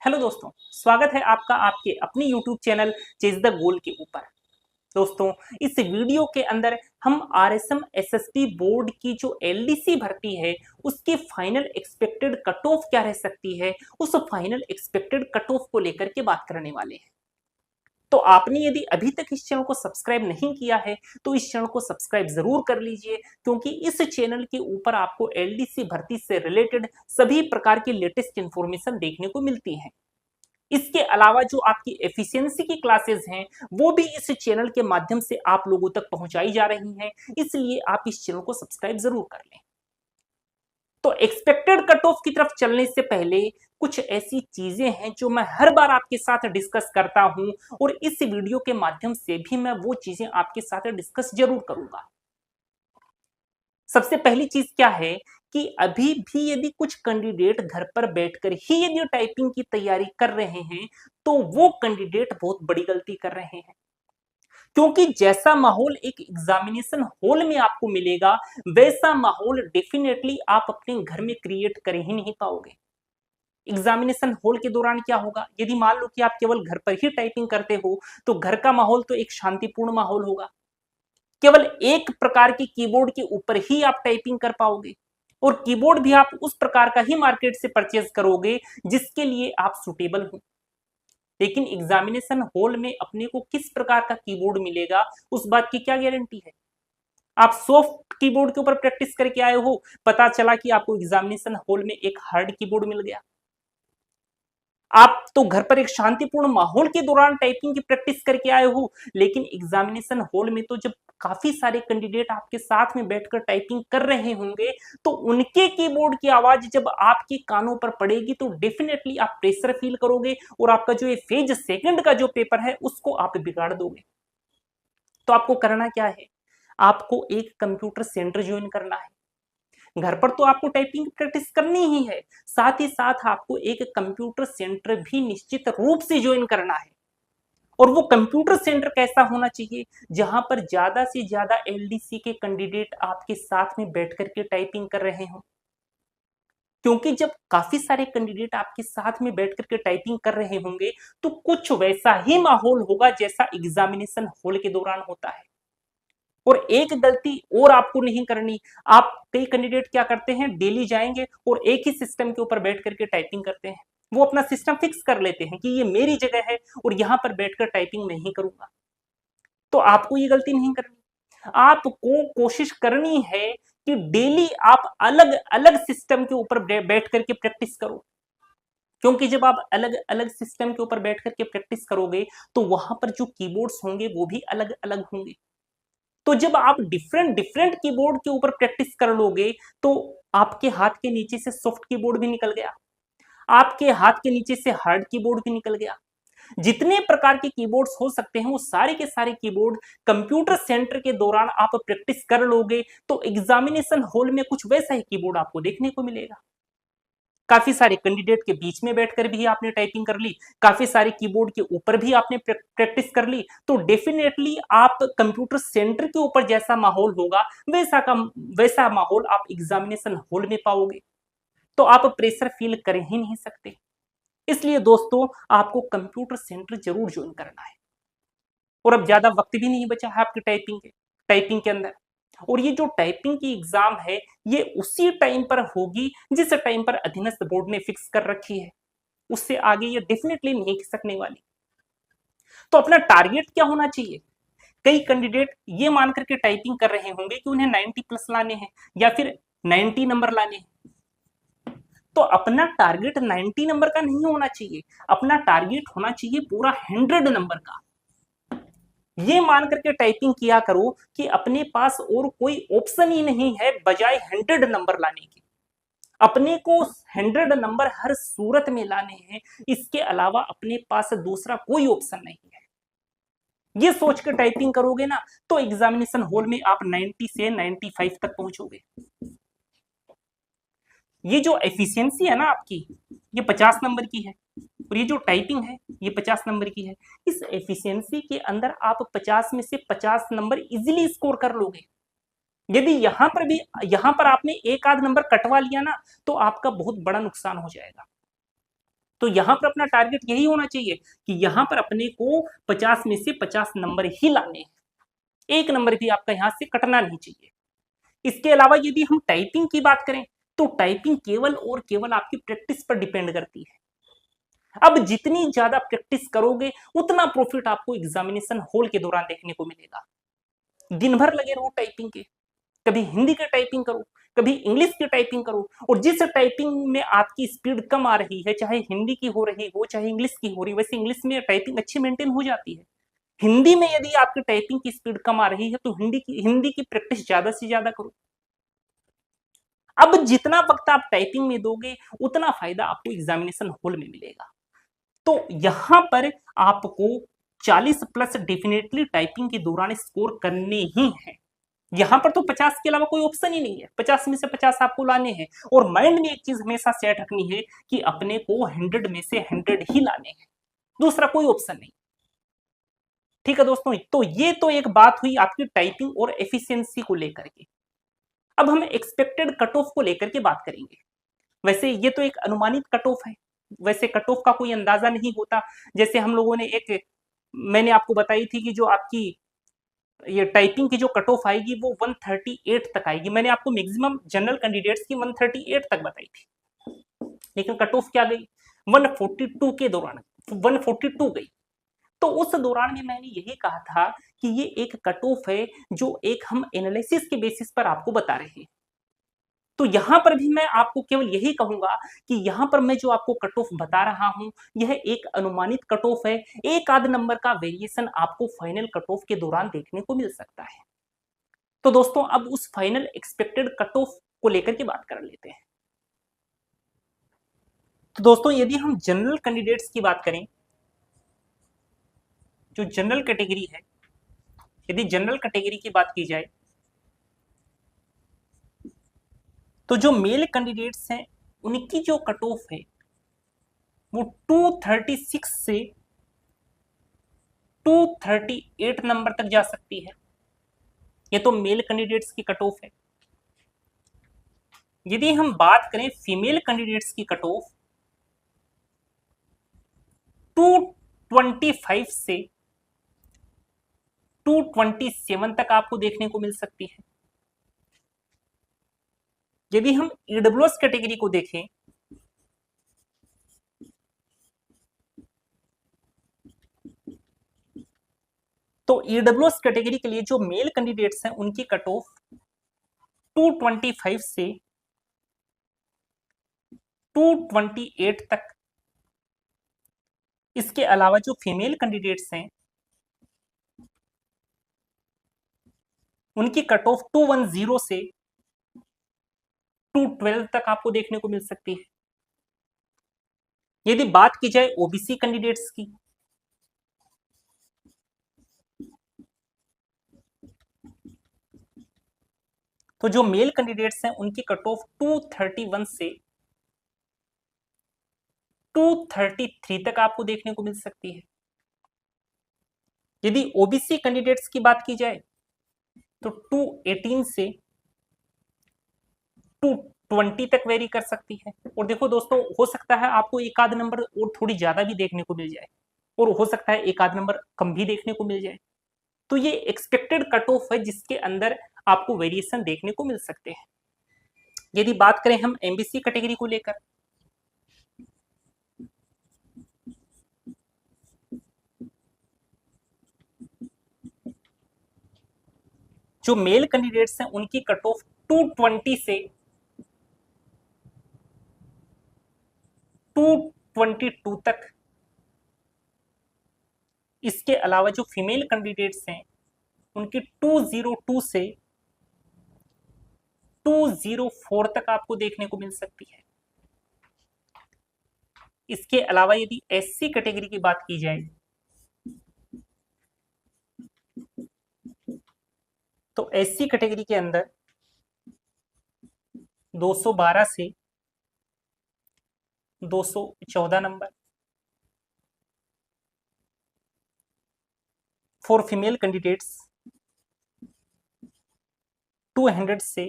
Hello दोस्तों, स्वागत है आपका आपके अपने YouTube channel chase the goal के ऊपर। दोस्तों, इस वीडियो के अंदर हम आरएसएम एसएसबी बोर्ड की जो एलडीसी भर्ती है उसकी फाइनल एक्सपेक्टेड कट ऑफ क्या रह सकती है, उस फाइनल एक्सपेक्टेड कट ऑफ को लेकर के बात करने वाले हैं। तो आपने यदि अभी तक इस चैनल को सब्सक्राइब नहीं किया है तो इस चैनल को सब्सक्राइब जरूर कर लीजिए, क्योंकि इस चैनल के ऊपर आपको एलडीसी भर्ती से रिलेटेड सभी प्रकार की लेटेस्ट इंफॉर्मेशन देखने को मिलती है। इसके अलावा जो आपकी एफिशिएंसी की क्लासेस हैं वो भी इस चैनल के माध्यम से आप लोगों तक पहुंचाई जा रही हैं, इसलिए आप इस चैनल को सब्सक्राइब जरूर कर लें। तो एक्सपेक्टेड कट ऑफ की तरफ चलने से पहले कुछ ऐसी चीजें हैं जो मैं हर बार आपके साथ डिस्कस करता हूं, और इस वीडियो के माध्यम से भी मैं वो चीजें आपके साथ डिस्कस जरूर करूंगा। सबसे पहली चीज क्या है कि अभी भी यदि कुछ कैंडिडेट घर पर बैठकर ही यदि टाइपिंग की तैयारी कर रहे हैं तो वो कैंडिडेट बहुत बड़ी गलती कर रहे हैं, क्योंकि जैसा माहौल एक एग्जामिनेशन हॉल में आपको मिलेगा वैसा माहौल डेफिनेटली आप अपने घर में क्रिएट कर ही नहीं पाओगे। एग्जामिनेशन हॉल के दौरान क्या होगा, यदि मान लो कि आप केवल घर पर ही टाइपिंग करते हो तो घर का माहौल तो एक शांतिपूर्ण माहौल होगा। केवल एक प्रकार के कीबोर्ड के ऊपर ही आप टाइपिंग कर पाओगे, और कीबोर्ड भी आप उस प्रकार का ही मार्केट से परचेज करोगे जिसके लिए आप सुटेबल हो। लेकिन एग्जामिनेशन हॉल में अपने को किस प्रकार का कीबोर्ड मिलेगा उस बात की क्या गारंटी है। आप सॉफ्ट कीबोर्ड के ऊपर प्रैक्टिस करके आए हो, पता चला कि आपको एग्जामिनेशन हॉल में एक हार्ड कीबोर्ड मिल गया। आप तो घर पर एक शांतिपूर्ण माहौल के दौरान टाइपिंग की प्रैक्टिस करके आए हो, लेकिन एग्जामिनेशन हॉल में तो जब काफी सारे कैंडिडेट आपके साथ में बैठकर टाइपिंग कर रहे होंगे तो उनके कीबोर्ड की आवाज जब आपके कानों पर पड़ेगी तो डेफिनेटली आप प्रेशर फील करोगे, और आपका जो ये फेज सेकंड का जो पेपर है उसको आप बिगाड़ दोगे। तो आपको करना क्या है, आपको एक कंप्यूटर सेंटर ज्वाइन करना है। घर पर तो आपको टाइपिंग प्रैक्टिस करनी ही है, साथ ही साथ आपको एक कंप्यूटर सेंटर भी निश्चित रूप से ज्वाइन करना है। और वो कंप्यूटर सेंटर कैसा होना चाहिए, जहां पर ज्यादा से ज्यादा एलडीसी के कैंडिडेट आपके साथ में बैठ करके टाइपिंग कर रहे हो। क्योंकि जब काफी सारे कैंडिडेट आपके साथ में बैठ करके टाइपिंग कर रहे होंगे तो कुछ वैसा ही माहौल होगा जैसा एग्जामिनेशन हॉल के दौरान होता है। और एक गलती और आपको नहीं करनी। आप कई कैंडिडेट क्या करते हैं, डेली जाएंगे और एक ही सिस्टम के ऊपर बैठ करके टाइपिंग करते हैं। वो अपना सिस्टम फिक्स कर लेते हैं कि ये मेरी जगह है और यहां पर बैठकर टाइपिंग मैं ही करूंगा। तो आपको ये गलती नहीं करनी। आपको कोशिश करनी है कि डेली आप अलग अलग सिस्टम के ऊपर बैठ करके प्रैक्टिस करो, क्योंकि जब आप अलग अलग सिस्टम के ऊपर बैठ करके प्रैक्टिस करोगे तो वहां पर जो कीबोर्ड्स होंगे वो भी अलग अलग होंगे। तो जब आप डिफरेंट डिफरेंट कीबोर्ड के ऊपर प्रैक्टिस कर लोगे तो आपके हाथ के नीचे से सॉफ्ट कीबोर्ड भी निकल गया, आपके हाथ के नीचे से हार्ड कीबोर्ड भी निकल गया। जितने प्रकार के कीबोर्ड्स हो सकते हैं वो सारे के सारे कीबोर्ड कंप्यूटर सेंटर के दौरान आप प्रैक्टिस कर लोगे तो एग्जामिनेशन हॉल में कुछ वैसा ही कीबोर्ड आपको देखने को मिलेगा। काफी सारे कैंडिडेट के बीच में बैठकर भी आपने टाइपिंग कर ली, काफी सारे कीबोर्ड के ऊपर भी आपने प्रैक्टिस कर ली, तो डेफिनेटली आप कंप्यूटर सेंटर के ऊपर जैसा माहौल होगा वैसा माहौल आप एग्जामिनेशन हॉल में पाओगे। तो आप प्रेशर फील कर ही नहीं सकते। इसलिए दोस्तों, आपको कंप्यूटर सेंटर जरूर ज्वाइन करना है। और अब ज्यादा वक्त भी नहीं बचा है आपकी टाइपिंग के अंदर। और ये जो टाइपिंग की एग्जाम है ये उसी टाइम पर होगी जिस टाइम पर अधीनस्थ बोर्ड ने फिक्स कर रखी है, उससे आगे ये डेफिनेटली नहीं खिसकने वाली। तो अपना टारगेट क्या होना चाहिए। कई कैंडिडेट ये मान करके टाइपिंग कर रहे होंगे कि उन्हें 90 प्लस लाने हैं या फिर 90 नंबर लाने हैं। तो अपना टारगेट 90 नंबर का नहीं होना चाहिए, अपना टारगेट होना चाहिए पूरा 100 नंबर का। ये मान करके टाइपिंग किया करो कि अपने पास और कोई ऑप्शन ही नहीं है बजाय 100 नंबर लाने के। अपने को 100 नंबर हर सूरत में लाने हैं, इसके अलावा अपने पास दूसरा कोई ऑप्शन नहीं है। ये सोच कर टाइपिंग करोगे ना तो एग्जामिनेशन हॉल में आप 90 से 95 तक पहुंचोगे। ये जो एफिशिएंसी है ना आपकी, ये 50 नंबर की है, और ये जो टाइपिंग है ये 50 नंबर की है। इस एफिशिएंसी के अंदर आप 50 में से 50 नंबर इजीली स्कोर कर लोगे। यदि यहां पर आपने एक आध नंबर कटवा लिया ना तो आपका बहुत बड़ा नुकसान हो जाएगा। तो यहां पर अपना टारगेट यही होना चाहिए कि यहां पर अपने को 50 में से 50 नंबर ही लाने हैं, एक नंबर भी आपका यहां से कटना नहीं चाहिए। इसके अलावा यदि हम टाइपिंग की बात करें तो टाइपिंग केवल और केवल आपकी प्रैक्टिस पर डिपेंड करती है। अब जितनी ज्यादा प्रैक्टिस करोगे उतना प्रॉफिट आपको एग्जामिनेशन हॉल के दौरान देखने को मिलेगा। दिन भर लगे रहो टाइपिंग के, कभी हिंदी की टाइपिंग करो, कभी इंग्लिश की टाइपिंग करो, और जिस टाइपिंग में आपकी स्पीड कम आ रही है, चाहे हिंदी की हो रही हो चाहे इंग्लिश की हो रही, वैसे इंग्लिश में टाइपिंग अच्छी मेंटेन हो जाती है। हिंदी में यदि आपकी टाइपिंग की स्पीड कम आ रही है तो हिंदी की प्रैक्टिस ज्यादा से ज्यादा करो। अब जितना वक्त आप टाइपिंग में दोगे उतना फायदा आपको एग्जामिनेशन हॉल में मिलेगा। तो यहां पर आपको 40 प्लस डेफिनेटली टाइपिंग के दौरान स्कोर करने ही है। यहां पर तो 50 के अलावा कोई ऑप्शन ही नहीं है, 50 में से 50 आपको लाने हैं। और माइंड में एक चीज हमेशा सेट रखनी है कि अपने को 100 में से 100 ही लाने हैं, दूसरा कोई ऑप्शन नहीं। ठीक है दोस्तों, तो ये तो एक बात हुई आपकी टाइपिंग और एफिशिएंसी को लेकर के। अब हम एक्सपेक्टेड कट ऑफ को लेकर के बात करेंगे। वैसे ये तो एक अनुमानित कट ऑफ है, वैसे कट ऑफ का कोई अंदाजा नहीं होता। जैसे हम लोगों ने मैंने आपको बताई थी कि जो आपकी ये टाइपिंग की जो कट ऑफ आएगी वो 138 तक आएगी। मैंने आपको मैक्सिमम जनरल कैंडिडेट्स की 138 तक बताई थी, लेकिन कट ऑफ क्या गई 142 के दौरान 142 गई। तो उस दौरान में मैंने यही कहा था कि ये एक कट ऑफ है जो एक हम एनालिसिस के बेसिस पर आपको बता रहे हैं। तो यहां पर भी मैं आपको केवल यही कहूंगा कि यहां पर मैं जो आपको कट ऑफ बता रहा हूं यह एक अनुमानित कट ऑफ है, एक आध नंबर का वेरिएशन आपको फाइनल कट ऑफ के दौरान देखने को मिल सकता है। तो दोस्तों अब उस फाइनल एक्सपेक्टेड कट ऑफ को लेकर के बात कर लेते हैं। तो दोस्तों यदि हम जनरल कैंडिडेट्स की बात करें, जो जनरल कैटेगरी है, यदि जनरल कैटेगरी की बात की जाए तो जो मेल कैंडिडेट्स हैं उनकी जो कट ऑफ है वो 236 से 238 नंबर तक जा सकती है। ये तो मेल कैंडिडेट्स की कट ऑफ है। यदि हम बात करें फीमेल कैंडिडेट्स की कट ऑफ 225 से 227 तक आपको देखने को मिल सकती है। यदि हम ईडब्ल्यूएस कैटेगरी को देखें तो ईडब्ल्यूएस कैटेगरी के लिए जो मेल कैंडिडेट्स हैं उनकी कट ऑफ 225 से 228 तक। इसके अलावा जो फीमेल कैंडिडेट्स हैं उनकी कट ऑफ 210 से 212 तक आपको देखने को मिल सकती है। यदि बात की जाए ओबीसी कैंडिडेट्स की तो जो मेल कैंडिडेट्स हैं उनकी कट ऑफ 231 से 233 तक आपको देखने को मिल सकती है। यदि ओबीसी कैंडिडेट्स की बात की जाए तो 218 से 220 तक वेरी कर सकती है। और देखो दोस्तों हो सकता है आपको एक आध नंबर और थोड़ी ज्यादा भी देखने को मिल जाए और हो सकता है एक आध नंबर कम भी देखने को मिल जाए। तो ये एक्सपेक्टेड कट ऑफ है जिसके अंदर आपको वेरिएशन देखने को मिल सकते हैं। यदि बात करें हम एमबीसी कैटेगरी को लेकर जो मेल कैंडिडेट्स हैं उनकी कट ऑफ 220 से 222 तक। इसके अलावा जो फीमेल कैंडिडेट्स हैं उनकी 202 से 204 तक आपको देखने को मिल सकती है। इसके अलावा यदि एससी कैटेगरी की बात की जाए तो एससी कैटेगरी के अंदर 212 से 214 नंबर। फॉर फीमेल कैंडिडेट्स 200 से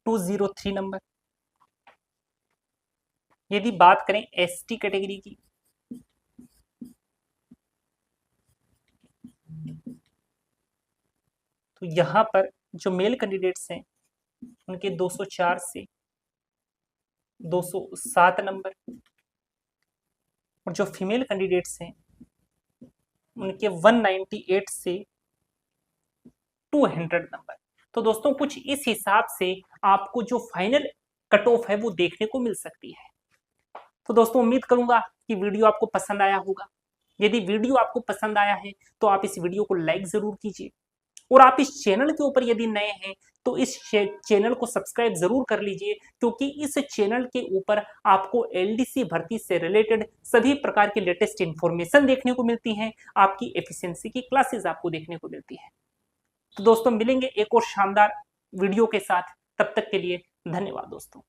203 नंबर। यदि बात करें एसटी कैटेगरी की, तो यहां पर जो मेल कैंडिडेट्स हैं उनके 204 से 207 नंबर, और जो फीमेल कैंडिडेट्स हैं उनके 198 से 200 नंबर। तो दोस्तों कुछ इस हिसाब से आपको जो फाइनल कट ऑफ है वो देखने को मिल सकती है। तो दोस्तों उम्मीद करूंगा कि वीडियो आपको पसंद आया होगा। यदि वीडियो आपको पसंद आया है तो आप इस वीडियो को लाइक जरूर कीजिए, और आप इस चैनल के ऊपर यदि नए हैं तो इस चैनल को सब्सक्राइब जरूर कर लीजिए, क्योंकि इस चैनल के ऊपर आपको एलडीसी भर्ती से रिलेटेड सभी प्रकार की लेटेस्ट इंफॉर्मेशन देखने को मिलती हैं, आपकी एफिशिएंसी की क्लासेस आपको देखने को मिलती है। तो दोस्तों मिलेंगे एक और शानदार वीडियो के साथ, तब तक के लिए धन्यवाद दोस्तों।